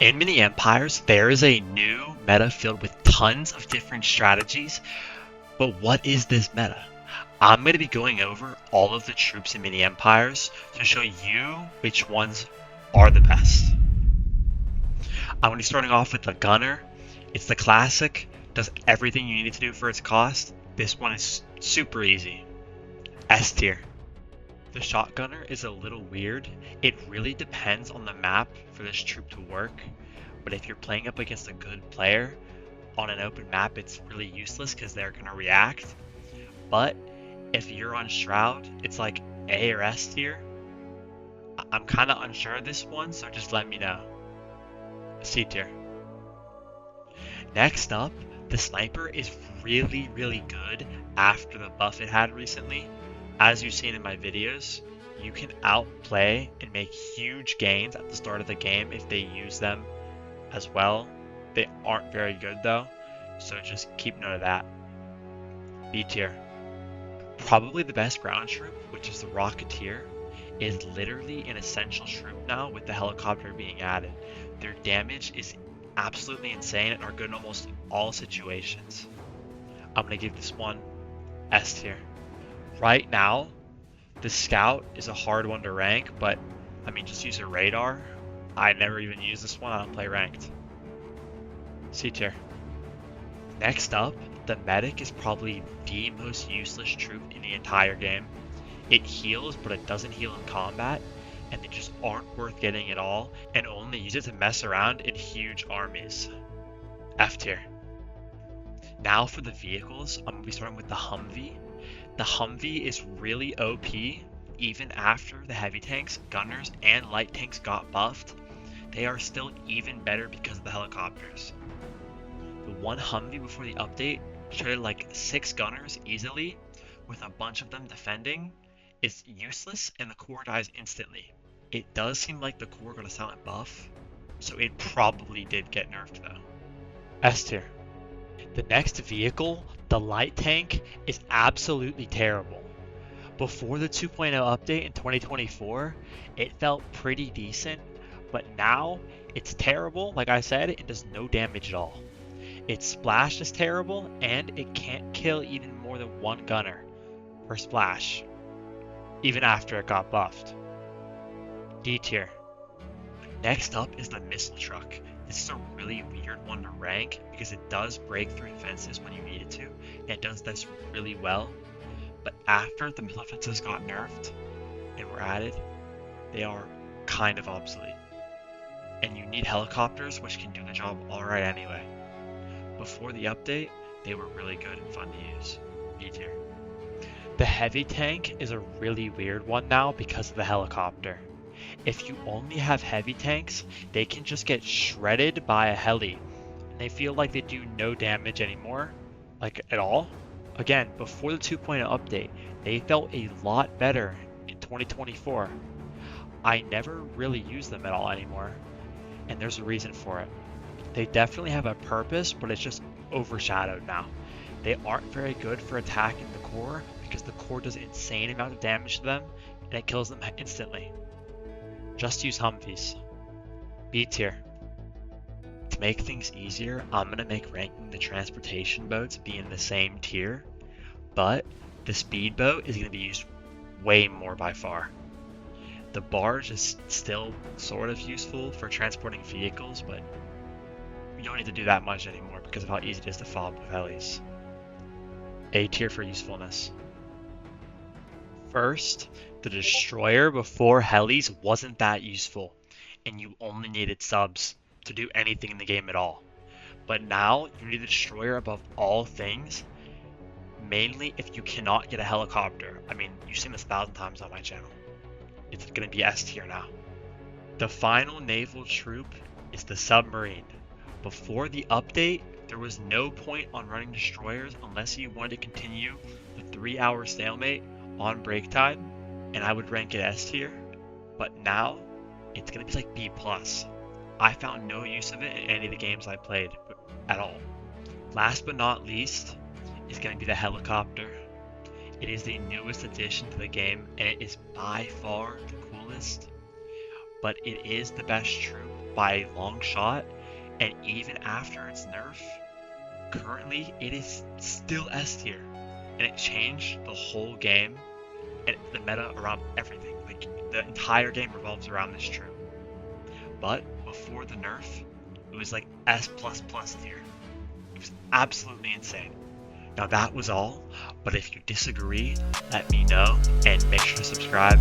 In Mini Empires, there is a new meta filled with tons of different strategies, but what is this meta? I'm going to be going over all of the troops in Mini Empires to show you which ones are the best. I'm going to be starting off with the Gunner. It's the classic, does everything you need it to do for its cost. This one is super easy. S tier. The Shotgunner is a little weird. It really depends on the map for this troop to work, but if you're playing up against a good player on an open map, it's really useless because they're going to react. But if you're on Shroud, it's like A or S tier. I'm kind of unsure of this one, so just let me know. C tier. Next up, the Sniper is really good after the buff it had recently. As you've seen in my videos, you can outplay and make huge gains at the start of the game if they use them as well. They aren't very good though, so just keep note of that. B tier. Probably the best ground troop, which is the Rocketeer, is literally an essential troop now with the helicopter being added. Their damage is absolutely insane and are good in almost all situations. I'm going to give this one S tier. Right now, the Scout is a hard one to rank, but I mean, just use a radar. I never even use this one, I don't play ranked. C tier. Next up, the Medic is probably the most useless troop in the entire game. It heals, but it doesn't heal in combat, and they just aren't worth getting at all, and only use it to mess around in huge armies. F tier. Now for the vehicles, I'm going to be starting with the Humvee. The Humvee is really OP, even after the heavy tanks, gunners, and light tanks got buffed. They are still even better because of the helicopters. The one Humvee before the update shredded like 6 gunners easily, with a bunch of them defending. It's useless and the core dies instantly. It does seem like the core got a silent buff, so it probably did get nerfed though. S tier. The next vehicle, the light tank, is absolutely terrible. Before the 2.0 update in 2024, it felt pretty decent, but now it's terrible, like I said, it does no damage at all. Its splash is terrible, and it can't kill even more than one gunner per splash, even after it got buffed. D tier. Next up is the Missile Truck. This is a really weird one to rank because it does break through defenses when you need it to, and it does this really well. But after the missile defenses got nerfed and were added, they are kind of obsolete. And you need helicopters, which can do the job alright anyway. Before the update, they were really good and fun to use. B tier. The heavy tank is a really weird one now because of the helicopter. If you only have heavy tanks, they can just get shredded by a heli, and they feel like they do no damage anymore, like at all. Again, before the 2.0 update, they felt a lot better in 2024. I never really use them at all anymore, and there's a reason for it. They definitely have a purpose, but it's just overshadowed now. They aren't very good for attacking the core because the core does an insane amount of damage to them, and it kills them instantly. Just use Humvees. B tier. To make things easier, I'm going to make ranking the transportation boats be in the same tier, but the speedboat is going to be used way more by far. The barge is still sort of useful for transporting vehicles, but you don't need to do that much anymore because of how easy it is to fob with helis. A tier for usefulness. First, the destroyer before helis wasn't that useful, and you only needed subs to do anything in the game at all. But now, you need the destroyer above all things, mainly if you cannot get a helicopter. I mean, you've seen this 1,000 times on my channel. It's going to be S tier now. The final naval troop is the submarine. Before the update, there was no point on running destroyers unless you wanted to continue the 3-hour stalemate on break time, and I would rank it S tier, but now it's going to be like B+. I found no use of it in any of the games I played at all. Last but not least is going to be the helicopter. It is the newest addition to the game, and it is by far the coolest, but it is the best troop by a long shot, and even after its nerf, currently it is still S tier, and it changed the whole game and the meta around everything. Like the entire game revolves around this troop. But before the nerf, it was like S++ tier. It was absolutely insane. Now that was all, but if you disagree, let me know and make sure to subscribe.